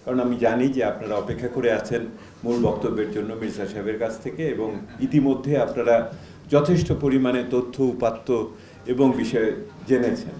কারণ আমি জানি যে আপনারা অপেক্ষা করে আছেন মূল বক্তব্যের জন্য মির্জা সাহেবের কাছ থেকে, এবং ইতিমধ্যে আপনারা যথেষ্ট পরিমাণে তথ্য উপাত্ত এবং বিষয় জেনেছেন।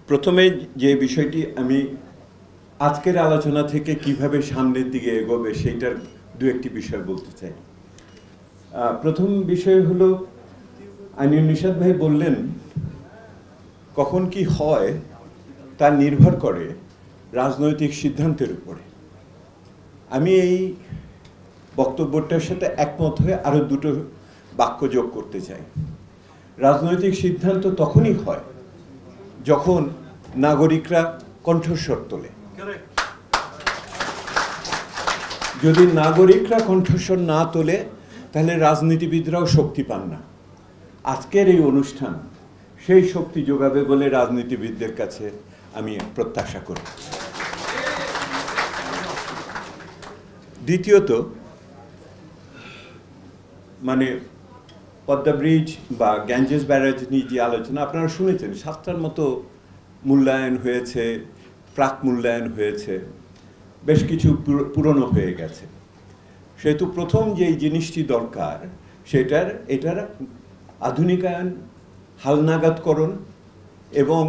প্রথমে যে বিষয়টি আমি আজকের আলোচনা থেকে কিভাবে সামনের দিকে এগোবে সেইটার দু একটি বিষয় বলতে চাই। প্রথম বিষয় হলো, আইনুল নিশাত ভাই বললেন কখন কি হয় তা নির্ভর করে রাজনৈতিক সিদ্ধান্তের উপরে। আমি এই বক্তব্যটার সাথে একমত হয়ে আরও দুটো বাক্য যোগ করতে চাই। রাজনৈতিক সিদ্ধান্ত তখনই হয় যখন নাগরিকরা কণ্ঠস্বর তোলে। যদি নাগরিকরা কণ্ঠস্বর না তোলে তাহলে রাজনীতিবিদরাও শক্তি পান না। আজকের এই অনুষ্ঠান সেই শক্তি যোগাবে বলে রাজনীতিবিদদের কাছে আমি প্রত্যাশা করি। দ্বিতীয়ত, মানে পদ্মা ব্রিজ বা গ্যাঞ্জেস ব্যারাজ নিয়ে যে আলোচনা আপনারা শুনেছেন, 7টার মতো মূল্যায়ন হয়েছে, প্রাক মূল্যায়ন হয়েছে, বেশ কিছু পুরনো হয়ে গেছে। সেহেতু প্রথম যেই জিনিসটি দরকার এটার আধুনিকায়ন, হালনাগাদকরণ এবং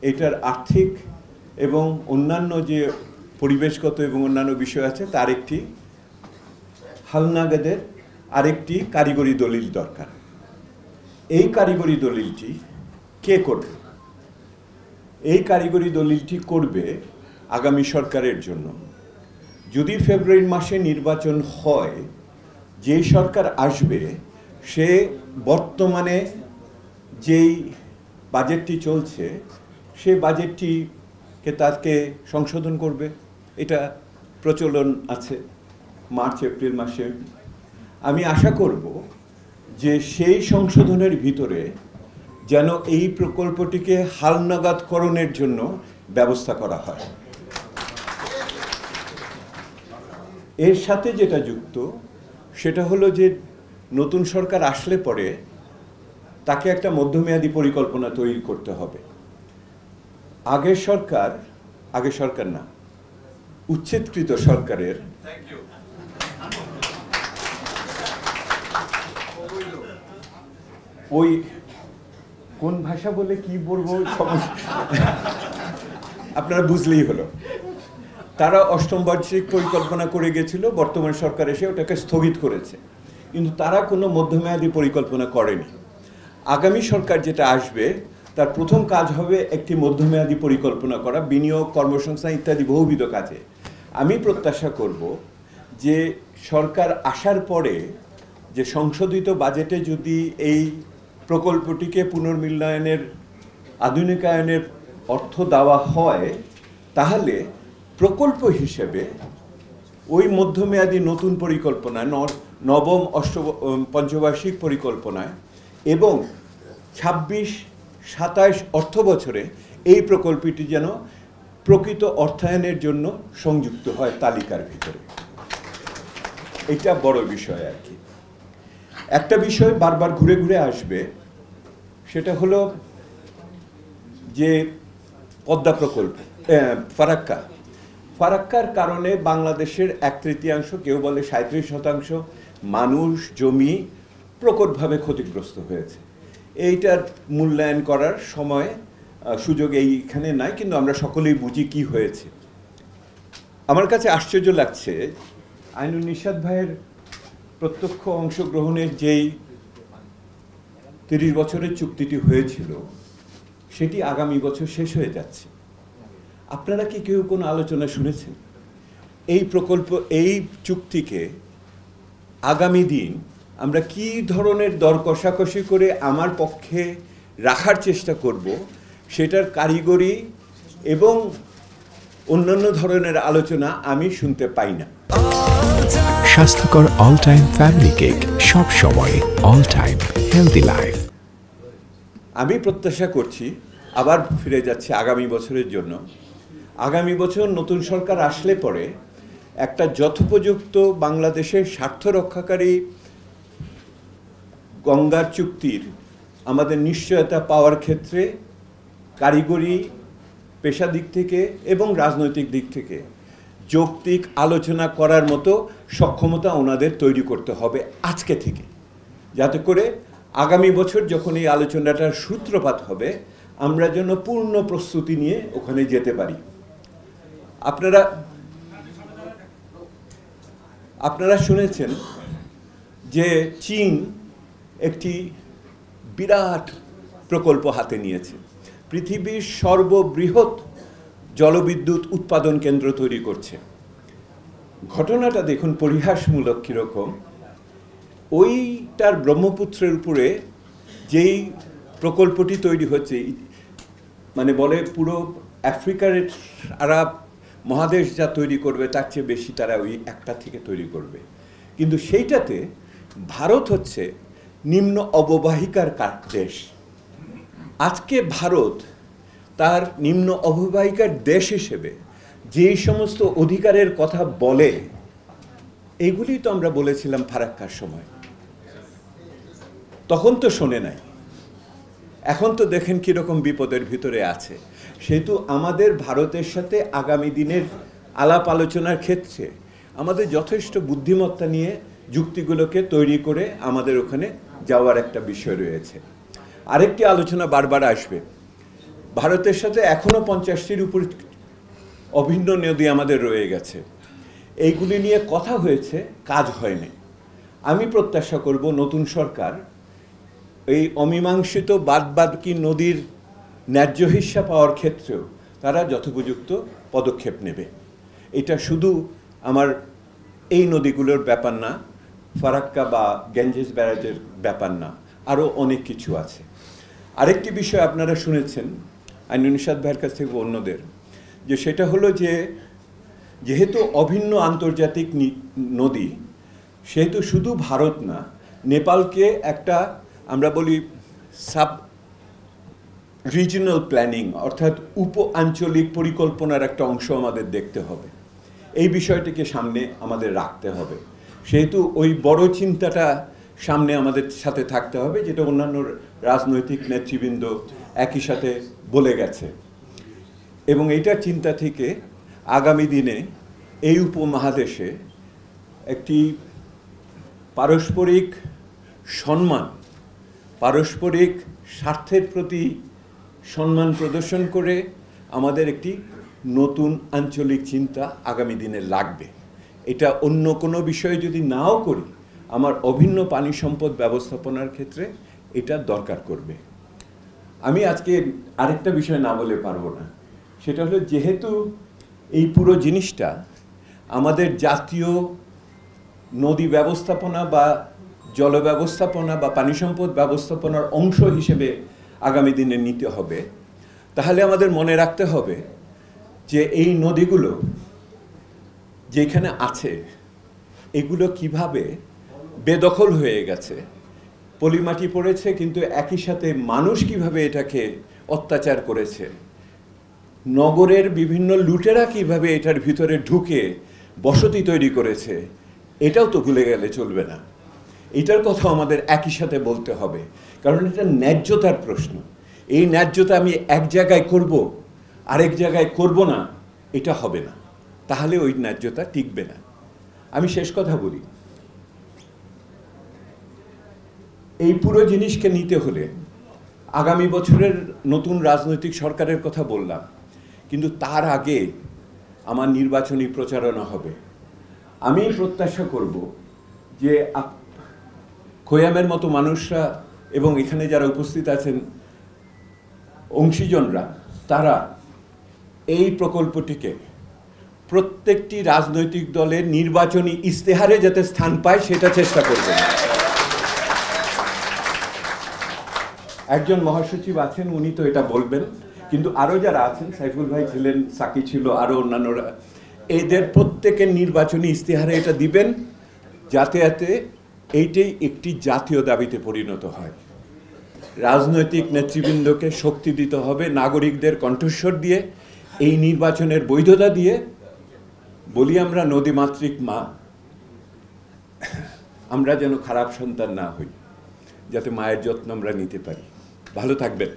এটার আর্থিক এবং অন্যান্য যে পরিবেশগত এবং অন্যান্য বিষয় আছে তার একটি হালনাগাদের আরেকটি কারিগরি দলিল দরকার। এই কারিগরি দলিলটি কে করবে? এই কারিগরি দলিলটি করবে আগামী সরকারের জন্য। যদি ফেব্রুয়ারি মাসে নির্বাচন হয়, যেই সরকার আসবে সে বর্তমানে যেই বাজেটটি চলছে সে বাজেটটিকে তাকে সংশোধন করবে। এটা প্রচলন আছে মার্চ এপ্রিল মাসে। আমি আশা করব যে সেই সংশোধনের ভিতরে যেন এই প্রকল্পটিকে হালনাগাদকরণের জন্য ব্যবস্থা করা হয়। এর সাথে যেটা যুক্ত সেটা হলো যে নতুন সরকার আসলে পরে তাকে একটা মধ্যমেয়াদী পরিকল্পনা তৈরি করতে হবে। আগের সরকার না, উচ্ছেদকৃত সরকারের ওই কোন ভাষা বলে কি বলবো আপনারা বুঝলেই হলো। তারা অষ্টম বার্ষিক পরিকল্পনা করে গেছিল, বর্তমান সরকার এসে ওটাকে স্থগিত করেছে, কিন্তু তারা কোনো মধ্যমেয়াদী পরিকল্পনা করেনি। আগামী সরকার যেটা আসবে তার প্রথম কাজ হবে একটি মধ্যমেয়াদী পরিকল্পনা করা, বিনিয়োগ, কর্মসংস্থান ইত্যাদি বহুবিধ কাজে। আমি প্রত্যাশা করব যে সরকার আসার পরে যে সংশোধিত বাজেটে যদি এই প্রকল্পটিকে পুনর্মূল্যায়নের, আধুনিকায়নের অর্থ দেওয়া হয়, তাহলে প্রকল্প হিসেবে ওই মধ্যমেয়াদী নতুন পরিকল্পনায়, নবম পঞ্চবার্ষিক পরিকল্পনায় এবং 26-27 অর্থ বছরে এই প্রকল্পটি যেন প্রকৃত অর্থায়নের জন্য সংযুক্ত হয় তালিকার ভিতরে। এটা বড় বিষয় আর কি। একটা বিষয় বারবার ঘুরে ঘুরে আসবে, সেটা হলো যে পদ্মা প্রকল্প, ফারাক্কার কারণে বাংলাদেশের 1/3, কেউ বলে 37% মানুষ, জমি প্রকটভাবে ক্ষতিগ্রস্ত হয়েছে। এইটার মূল্যায়ন করার সময় সুযোগ এইখানে নাই, কিন্তু আমরা সকলেই বুঝি কি হয়েছে। আমার কাছে আশ্চর্য লাগছে আইনুল নিশাত ভাইয়ের প্রত্যক্ষ অংশগ্রহণের যেই 30 বছরের চুক্তিটি হয়েছিল সেটি আগামী বছর শেষ হয়ে যাচ্ছে। আপনারা কি কেউ কোনো আলোচনা শুনেছেন এই প্রকল্প, এই চুক্তিকে আগামী দিন আমরা কি ধরনের দর কষাকষি করে আমার পক্ষে রাখার চেষ্টা করব, সেটার কারিগরি এবং অন্যান্য ধরনের আলোচনা আমি শুনতে পাই না। স্বাস্থ্যকর অল টাইম ফ্যামিলি কেক, সব সময় অল টাইম হেলদি লাইফ। আমি প্রত্যাশা করছি, আবার ফিরে যাচ্ছে আগামী বছরের জন্য, আগামী বছর নতুন সরকার আসলে পরে একটা যথোপযুক্ত বাংলাদেশের স্বার্থ রক্ষাকারী গঙ্গার চুক্তির আমাদের নিশ্চয়তা পাওয়ার ক্ষেত্রে কারিগরি পেশা দিক থেকে এবং রাজনৈতিক দিক থেকে যৌক্তিক আলোচনা করার মতো সক্ষমতা ওনাদের তৈরি করতে হবে আজকে থেকে, যাতে করে আগামী বছর যখন এই আলোচনাটার সূত্রপাত হবে আমরা যেন পূর্ণ প্রস্তুতি নিয়ে ওখানে যেতে পারি। আপনারা শুনেছেন যে চীন একটি বিরাট প্রকল্প হাতে নিয়েছে, পৃথিবীর সর্ববৃহৎ জলবিদ্যুৎ উৎপাদন কেন্দ্র তৈরি করছে। ঘটনাটা দেখুন পরিহাসমূলক কীরকম, ওইটার ব্রহ্মপুত্রের উপরে যেই প্রকল্পটি তৈরি হচ্ছে, মানে বলে পুরো আফ্রিকার আরব মহাদেশ যা তৈরি করবে তার চেয়ে বেশি তারা ওই একটা থেকে তৈরি করবে। কিন্তু সেইটাতে ভারত হচ্ছে নিম্ন অববাহিকার দেশ। আজকে ভারত তার নিম্ন অববাহিকার দেশ হিসেবে যেই সমস্ত অধিকারের কথা বলে, এইগুলি তো আমরা বলেছিলাম ফারাক্কার সময়, তখন তো শোনে নাই। এখন তো দেখেন কীরকম বিপদের ভিতরে আছে। সেহেতু আমাদের ভারতের সাথে আগামী দিনের আলাপ আলোচনার ক্ষেত্রে আমাদের যথেষ্ট বুদ্ধিমত্তা নিয়ে যুক্তিগুলোকে তৈরি করে আমাদের ওখানে যাওয়ার একটা বিষয় রয়েছে। আরেকটি আলোচনা বারবার আসবে, ভারতের সাথে এখনও 50টির উপর অভিন্ন নদী আমাদের রয়ে গেছে। এইগুলি নিয়ে কথা হয়েছে, কাজ হয়নি। আমি প্রত্যাশা করব নতুন সরকার এই অমীমাংসিত বাদবাকি নদীর ন্যায্য হিস্সা পাওয়ার ক্ষেত্রেও তারা যথোপযুক্ত পদক্ষেপ নেবে। এটা শুধু আমার এই নদীগুলোর ব্যাপার না, ফারাক্কা বা গ্যাঞ্জেস ব্যারাজের ব্যাপার না, আরও অনেক কিছু আছে। আরেকটি বিষয় আপনারা শুনেছেন আইনুল নিশাত ভাইয়ের কাছ থেকে অন্যদের, যে সেটা হলো যে যেহেতু অভিন্ন আন্তর্জাতিক নদী, সেহেতু শুধু ভারত না, নেপালকে একটা আমরা বলি সাব রিজিনাল প্ল্যানিং অর্থাৎ উপ আঞ্চলিক পরিকল্পনার একটা অংশ আমাদের দেখতে হবে। এই বিষয়টিকে সামনে আমাদের রাখতে হবে। সেহেতু ওই বড় চিন্তাটা সামনে আমাদের সাথে থাকতে হবে, যেটা অন্যান্য রাজনৈতিক নেতৃবৃন্দ একই সাথে বলে গেছে। এবং এইটার চিন্তা থেকে আগামী দিনে এই উপমহাদেশে একটি পারস্পরিক সম্মান, পারস্পরিক স্বার্থের প্রতি সম্মান প্রদর্শন করে আমাদের একটি নতুন আঞ্চলিক চিন্তা আগামী দিনে লাগবে। এটা অন্য কোনো বিষয়ে যদি নাও করি, আমার অভিন্ন পানি সম্পদ ব্যবস্থাপনার ক্ষেত্রে এটা দরকার করবে। আমি আজকে আরেকটা বিষয় না বলে পারবো না, সেটা হলো যেহেতু এই পুরো জিনিসটা আমাদের জাতীয় নদী ব্যবস্থাপনা বা জল ব্যবস্থাপনা বা পানি সম্পদ ব্যবস্থাপনার অংশ হিসেবে আগামী দিনে নিতে হবে, তাহলে আমাদের মনে রাখতে হবে যে এই নদীগুলো যেখানে আছে এগুলো কিভাবে বেদখল হয়ে গেছে, পলিমাটি পড়েছে, কিন্তু একই সাথে মানুষ কিভাবে এটাকে অত্যাচার করেছে, নগরের বিভিন্ন লুটেরা কিভাবে এটার ভিতরে ঢুকে বসতি তৈরি করেছে, এটাও তো ভুলে গেলে চলবে না। এটার কথা আমাদের একই সাথে বলতে হবে, কারণ এটা ন্যায্যতার প্রশ্ন। এই ন্যায্যতা আমি এক জায়গায় করব, আরেক জায়গায় করব না, এটা হবে না, তাহলে ওই ন্যায্যতা টিকবে না। আমি শেষ কথা বলি, এই পুরো জিনিসকে নিতে হলে আগামী বছরের নতুন রাজনৈতিক সরকারের কথা বললাম, কিন্তু তার আগে আমার নির্বাচনী প্রচারণা হবে। আমি প্রত্যাশা করব যে খোয়ামের মতো মানুষরা এবং এখানে যারা উপস্থিত আছেন অংশীজনরা, তারা এই প্রকল্পটিকে প্রত্যেকটি রাজনৈতিক দলের নির্বাচনী ইস্তেহারে যাতে স্থান পায় সেটা চেষ্টা করবেন। একজন মহাসচিব আছেন, উনি তো এটা বলবেন, কিন্তু আরও যারা আছেন, সাইফুল ভাই ছিলেন, সাকি ছিল, আরও অন্যান্যরা, এদের প্রত্যেকের নির্বাচনী ইস্তেহারে এটা দিবেন, যাতে এইটাই একটি জাতীয় দাবিতে পরিণত হয়। রাজনৈতিক নেতৃবৃন্দকে শক্তি দিতে হবে, নাগরিকদের কণ্ঠস্বর দিয়ে, এই নির্বাচনের বৈধতা দিয়ে। বলি আমরা নদীমাতৃক মা, আমরা যেন খারাপ সন্তান না হই, যাতে মায়ের যত্ন আমরা নিতে পারি। ভালো থাকবেন।